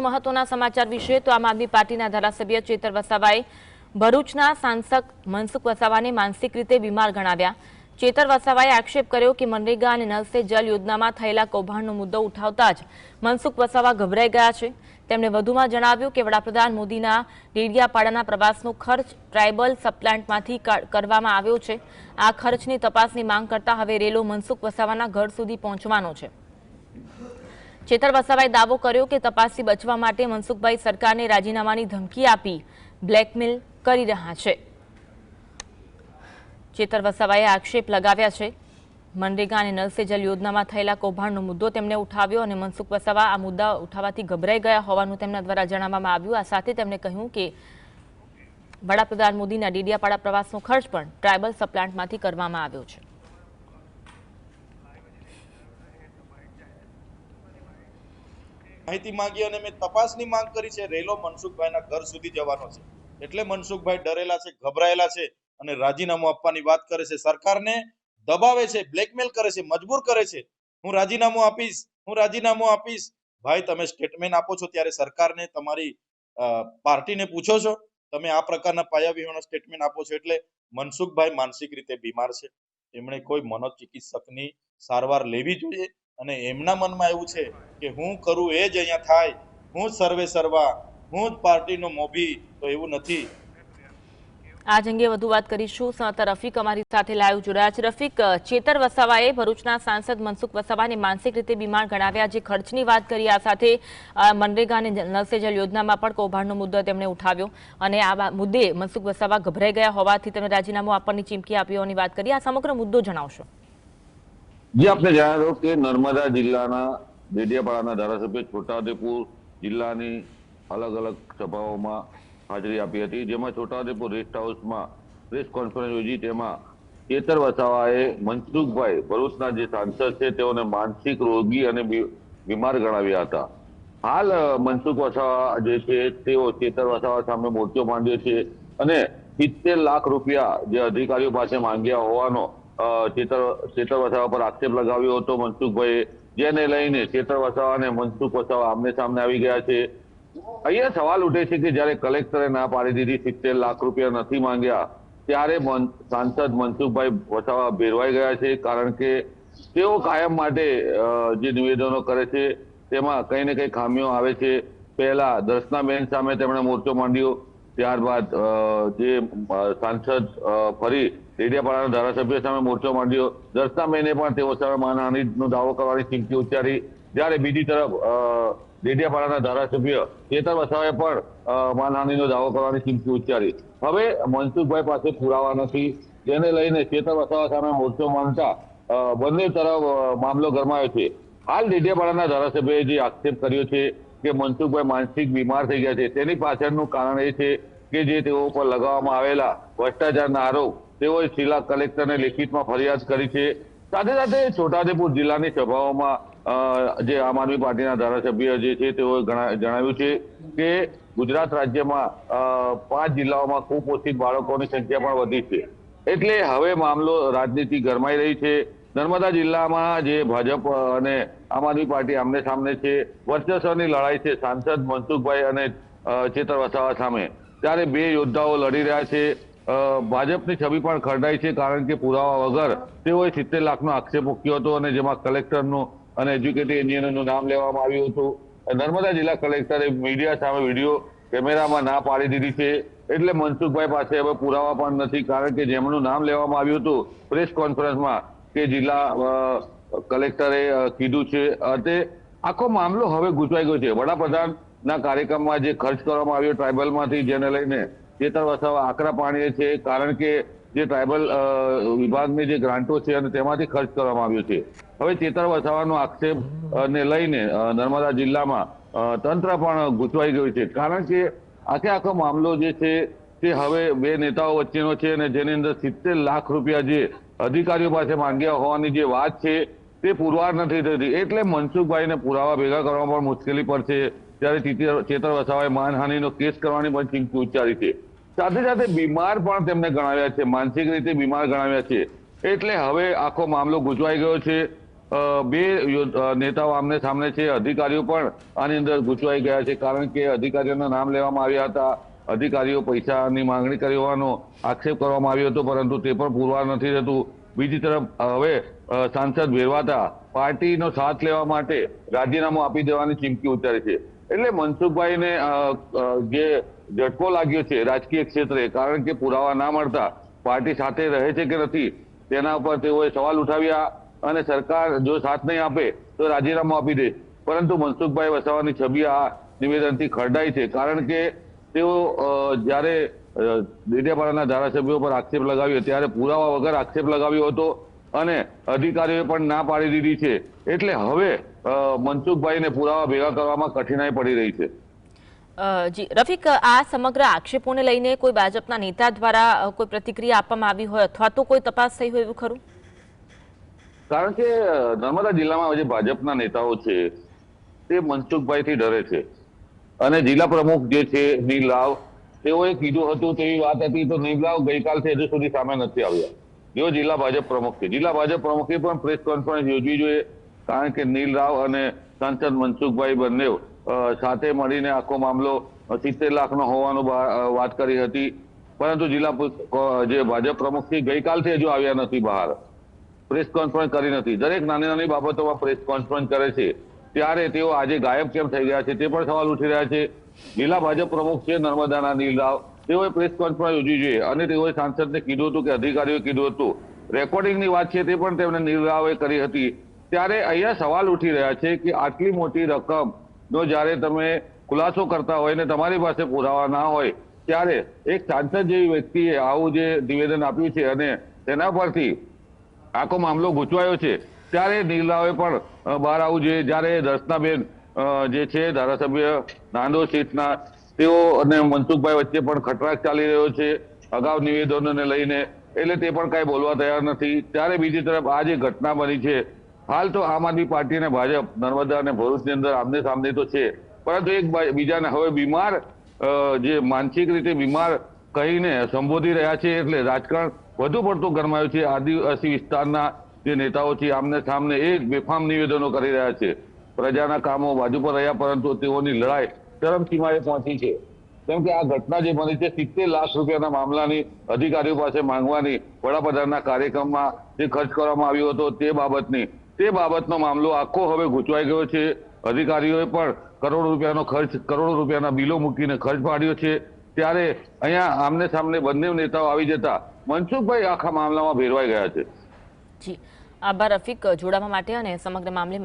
મહત્વના સમાચાર વિશે તો આમ આદમી પાર્ટીના ધારાસભ્ય ચેતર વસાવાએ ભરૂચના સાંસદ મનસુખ વસાવાને માનસિક રીતે બીમાર ગણાવ્યા। ચેતર વસાવાએ આક્ષેપ કર્યો કે મનરેગા અને નલ સે જલ યોજનામાં થયેલા કૌભાંડનો મુદ્દો ઉઠાવતા જ મનસુખ વસાવા ગભરાઈ ગયા છે। તેમણે વધુમાં જણાવ્યું કે વડાપ્રધાન મોદીના ડેડિયાપાડાના પ્રવાસનો ખર્ચ ટ્રાઇબલ સબપ્લાન્ટમાંથી કરવામાં આવ્યો છે। આ ખર્ચની તપાસની માંગ કરતા હવે રેલો મનસુખ વસાવાના ઘર સુધી પહોંચવાનો છે। ચેતર વસાવાએ દાવો કર્યો કે તપાસથી બચવા માટે મનસુખભાઈ સરકારને રાજીનામાની ધમકી આપી બ્લેકમેલ કરી રહ્યા છે। ચેતર વસાવાએ આક્ષેપ લગાવ્યા છે મનરેગા અને નલ સે જલ યોજનામાં થયેલા કૌભાંડનો મુદ્દો તેમણે ઉઠાવ્યો અને મનસુખ વસાવા આ મુદ્દા ઉઠાવવાથી ગભરાઈ ગયા હોવાનું તેમના દ્વારા જણાવવામાં આવ્યું। આ સાથે તેમણે કહ્યું કે વડાપ્રધાન મોદીના ડેડિયાપાડા પ્રવાસનો ખર્ચ પણ ટ્રાઇબલ સબપ્લાન્ટમાંથી કરવામાં આવ્યો છે। માહિતી માંગી અને મેં તપાસની માંગ કરી છે। રેલો મનસુખભાઈના ઘર સુધી જવાનો છે, એટલે મનસુખભાઈ ડરેલા છે, ગભરાયેલા છે અને રાજીનામું આપવાની વાત કરે છે, સરકારને દબાવે છે, બ્લેકમેલ કરે છે, મજબૂર કરે છે। હું રાજીનામું આપીશ, હું રાજીનામું આપીશ। ભાઈ, તમે સ્ટેટમેન્ટ આપો છો ત્યારે સરકારને, તમારી પાર્ટીને પૂછો છો? તમે આ પ્રકારના પાયાવિહોણા સ્ટેટમેન્ટ આપો છો એટલે મનસુખભાઈ માનસિક રીતે બીમાર છે। એમણે કોઈ મનોચિકિત્સકની સારવાર લેવી જોઈએ અને એમના મનમાં એવું છે કે હું કરું એ જ અહીંયા થાય, હું જ સર્વે સર્વા, હું જ પાર્ટીનો મોભી, તો એવું નથી। આજ અંગે વધુ વાત કરીશું। સંવાદદાતા રફીક અમારી સાથે લાઈવ જોડાયા છે। રફીક, ચેતર વસાવાએ ભરૂચના સાંસદ મનસુખ વસાવાને માનસિક રીતે બીમાર ગણાવ્યા, જે ખર્ચની વાત કરી, આ સાથે મનરેગા અને નલ સે જલ યોજનામાં પણ કૌભાંડનો મુદ્દો તેમણે ઉઠાવ્યો અને આ મુદ્દે મનસુખ વસાવા ગભરાઈ ગયા હોવાથી તેમણે રાજીનામું આપવાની ચીમકી આપી હોવાની વાત કરી। આ સમગ્ર મુદ્દો જણાવશો? જે આપને જણાવ્યું કે નર્મદા જિલ્લાના ડેડિયાપાડાના ધારાસભ્ય છોટાઉદેપુર જિલ્લાની અલગ અલગ સભાઓમાં હાજરી આપી હતી, જેમાં છોટાઉદેપુર રેસ્ટ હાઉસમાં પ્રેસ કોન્ફરન્સ યોજી। તેમાં ચેતર વસાવાએ મનસુખભાઈ ભરૂચના જે સાંસદ છે તેઓને માનસિક રોગી અને બીમાર ગણાવ્યા હતા। હાલ મનસુખ વસાવા જે છે તેઓ ચેતર વસાવા સામે મોરચો માંડ્યો છે અને 70 લાખ રૂપિયા જે અધિકારીઓ પાસે માંગ્યા હોવાનો ચેતર વસાવા પર આક્ષેપ લગાવ્યો હતો મનસુખભાઈએ, જેને લઈને ચેતર વસાવા અને મનસુખ વસાવા આમને સામને આવી ગયા છે। અહીંયા સવાલ ઉઠે છે કે જ્યારે કલેક્ટરે ના પાડી દીધી, 70 લાખ રૂપિયા નથી માંગ્યા, ત્યારે સાંસદ મનસુખભાઈ વસાવા ભેરવાઈ ગયા છે, કારણ કે તેઓ કાયમ માટે જે નિવેદનો કરે છે તેમાં કઈ ને કઈ ખામીઓ આવે છે। પહેલા દર્શનાબેન સામે તેમણે મોરચો માંડ્યો, ત્યારબાદ જે સાંસદ ફરી ડેડિયાપાડાના ધારાસભ્ય સામે મોરચો માંડ્યો, દર્શનાબેને પણ તેઓ સામે માનહાનિનો દાવો કરવાની ચીમકી ઉચ્ચારી। જ્યારે બીજી તરફ ડેડિયાપાડાના ધારાસભ્ય ચેતર વસાવાએ પણ માનહાનિનો દાવો કરવાની ચીમકી ઉચ્ચારી। હવે મનસુખભાઈ પાસે પુરાવા નથી, જેને લઈને ચેતર વસાવા સામે મોરચો માંડતા બંને તરફ મામલો ગરમાયો છે। હાલ ડેડિયાપાડાના ધારાસભ્યએ જે આક્ષેપ કર્યો છે કે મનસુખભાઈ માનસિક બીમાર થઈ ગયા છે, તેની પાછળનું કારણ એ છે કે જે તેઓ પર લગાવવામાં આવેલા ભ્રષ્ટાચારના આરોપ તેઓએ જિલ્લા કલેક્ટરને લેખિતમાં ફરિયાદ કરી છે। સાથે સાથે છોટાઉદેપુર જિલ્લાની સભાઓમાં જે આમ આદમી પાર્ટીના ધારાસભ્ય જે છે તેઓએ જણાવ્યું છે કે ગુજરાત રાજ્યમાં 5 જિલ્લાઓમાં કુપોષિત બાળકોની સંખ્યા પણ વધી છે, એટલે હવે મામલો રાજનીતિ ગરમાઈ રહી છે। નર્મદા જિલ્લામાં જે ભાજપ અને આમ આદમી પાર્ટી આમને સામને છે, વર્ચસ્વની લડાઈ છે સાંસદ મનસુખભાઈ અને ચેતર વસાવા સામે, ત્યારે બે યોદ્ધાઓ લડી રહ્યા છે। ભાજપની છબી પણ ખરડાઈ છે, કારણ કે પુરાવા વગર તેઓએ 70 લાખનો આક્ષેપ મૂક્યો હતો અને જેમાં કલેક્ટરનું અને એજ્યુકેટિવ એન્જિનિયરનું નામ લેવામાં આવ્યું હતું। નર્મદા જિલ્લા કલેક્ટરે મીડિયા સામે વિડીયો કેમેરામાં ના પાડી દીધી છે, એટલે મનસુખભાઈ પાસે હવે પુરાવા પણ નથી, કારણ કે જેમનું નામ લેવામાં આવ્યું હતું પ્રેસ કોન્ફરન્સમાં કે જિલ્લા કલેક્ટરે કીધું છે, તે આખો મામલો હવે ગૂંચવાઈ ગયો છે। વડાપ્રધાનના કાર્યક્રમમાં જે ખર્ચ કરવામાં આવ્યો ટ્રાઇબલમાંથી, જેને લઈને ચેતર વસાવા આકરા પાણીએ છે, કારણ કે જે ટ્રાઇબલ વિભાગની જે ગ્રાન્ટો છે અને તેમાંથી ખર્ચ કરવામાં આવ્યો છે। હવે ચેતર વસાવાનો આક્ષેપ ને લઈને નર્મદા જિલ્લામાં તંત્ર પણ ગૂંચવાઈ ગયું છે, કારણ કે આખો મામલો જે છે તે હવે બે નેતાઓ વચ્ચેનો છે અને જેની અંદર 70 લાખ રૂપિયા જે અધિકારીઓ પાસે માંગ્યા હોવાની જે વાત છે તે પુરવાર નથી થતી, એટલે મનસુખભાઈને પુરાવા ભેગા કરવામાં પણ મુશ્કેલી પડશે। ત્યારે ચેતર વસાવાએ માનહાનિનો કેસ કરવાની પણ ચીમકી ઉચ્ચારી છે। સાથે સાથે બીમાર પણ તેમને ગણાવ્યા છે, માનસિક રીતે બીમાર ગણાવ્યા છે, એટલે હવે આખો મામલો ગૂંચવાઈ ગયો છે। બે નેતાઓ આમને સામને છે. અધિકારીઓ પણ આની અંદર ગૂંચવાઈ ગયા છે, કારણ કે અધિકારીઓના નામ લેવામાં આવ્યા હતા. અધિકારીઓ પૈસાની માંગણી કરી હોવાનો આક્ષેપ કરવામાં આવ્યો હતો, પરંતુ તે પણ પુરવાર નથી થતું. બીજી તરફ હવે સાંસદ ભેરવાતા પાર્ટીનો સાથ લેવા માટે રાજીનામું આપી દેવાની ચીમકી ઉચ્ચારી છે. એટલે મનસુખભાઈને જે ઝટકો લાગ્યો છે રાજકીય ક્ષેત્રે, કારણ કે પુરાવા ના મળતા પાર્ટી સાથે રહે છે કે નથી તેના ઉપર તેઓએ સવાલ ઉઠાવ્યા અને સરકાર જો સાથ નહીં આપે તો રાજીનામું આપી દે. પરંતુ મનસુખભાઈ વસાવાની છબી આ નિવેદનથી ખરડાઈ છે, કારણ કે તેઓ જ્યારે ડેડિયાપાડાના ધારાસભ્યો પર આક્ષેપ લગાવ્યો ત્યારે પુરાવા વગર આક્ષેપ લગાવ્યો હતો અને અધિકારીઓએ પણ ના પાડી દીધી છે. એટલે હવે મનસુખભાઈને પુરાવા ભેગા કરવામાં કઠિનાઈ પડી રહી છે. જી રફીક, આ સમગ્ર આક્ષેપોને લઈને કોઈ ભાજપના નેતા દ્વારા કોઈ પ્રતિક્રિયા આપવામાં આવી હોય અથવા તો કોઈ તપાસ થઈ હોય એવું ખરું? કારણ કે નર્મદા જિલ્લામાં જે ભાજપના નેતાઓ છે તે મનસુખભાઈથી ડરે છે અને જિલ્લા પ્રમુખ જે છે નીલ રાવ, તેઓએ કીધું હતું તેવી વાત હતી, તો નીલ રાવ ગઈકાલથી હજુ સુધી સામે નથી આવ્યા. જેઓ જિલ્લા ભાજપ પ્રમુખ છે, જિલ્લા ભાજપ પ્રમુખે પણ પ્રેસ કોન્ફરન્સ યોજવી જોઈએ, કારણ કે નીલ રાવ અને સાંસદ મનસુખભાઈ બંને સાથે મળીને આખો મામલો 70 લાખનો હોવાનું વાત કરી હતી. પરંતુ જિલ્લા જે ભાજપ પ્રમુખ છે ગઈકાલથી હજુ આવ્યા નથી બહાર, પ્રેસ કોન્ફરન્સ કરી નથી. દરેક નાની નાની બાબતોમાં પ્રેસ કોન્ફરન્સ કરે છે, ત્યારે તેઓ આજે ગાયબ કેમ થઈ ગયા છે તે પણ સવાલ ઉઠી રહ્યા છે. જિલ્લા ભાજપ પ્રમુખ છે નર્મદાના નીલ રાવ, તેઓએ પ્રેસ કોન્ફરન્સ યોજવી જોઈએ અને તેઓએ સાંસદને કીધું હતું કે અધિકારીઓએ કીધું હતું. રેકોર્ડિંગની વાત છે તે પણ તેમણે નીલ રાવે કરી હતી. ત્યારે અહીંયા સવાલ ઉઠી રહ્યા છે કે આટલી મોટી રકમનો જ્યારે તમે ખુલાસો કરતા હોય ને તમારી પાસે પુરાવા ના હોય, ત્યારે એક સાંસદ જેવી વ્યક્તિએ આવું જે નિવેદન આપ્યું છે અને તેના પરથી આખો મામલો ગૂંચવાયો છે, ત્યારે નીલ રાવે પણ બહાર આવવું જોઈએ. જ્યારે દર્શનાબેન જે છે ધારાસભ્ય નાંદોદ સીટના, તેઓ અને મનસુખભાઈ વચ્ચે પણ ખટરાક ચાલી રહ્યો છે અગાઉ નિવેદનોને લઈને, એટલે તે પણ કઈ બોલવા તૈયાર નથી. ત્યારે બીજી તરફ આ જે ઘટના બની છે, હાલ તો આમ આદમી પાર્ટી અને ભાજપ નર્મદા અને ભરૂચની અંદર આમને સામને તો છે, પરંતુ એક બીજાને હવે બીમાર, જે માનસિક રીતે બીમાર કહીને સંબોધી રહ્યા છે. એટલે રાજકારણ વધુ પડતું ગરમાયું છે. આદિવાસી વિસ્તારના જે નેતાઓ છે આમને સામને એ બેફામ નિવેદનો કરી રહ્યા છે. પ્રજાના કામો બાજુ પર રહ્યા, પરંતુ તેઓની લડાઈ ચરમસીમાએ પહોંચી છે. કેમ કે આ ઘટના જે બની છે 70 લાખ રૂપિયાના મામલાની અધિકારીઓ પાસે માંગવાની, વડાપ્રધાનના કાર્યક્રમમાં જે ખર્ચ કરવામાં આવ્યો હતો તે બાબતનો મામલો આખો હવે ગૂંચવાઈ ગયો છે. અધિકારીઓએ પણ કરોડો રૂપિયાના બિલો મૂકીને ખર્ચ પાડ્યો છે. ત્યારે અહીંયા આમને સામને બંને નેતાઓ આવી જતા મનસુખભાઈ આખા મામલામાં ભેરવાઈ ગયા છે. જી આભાર રફીક, જોડાવા માટે અને સમગ્ર મામલે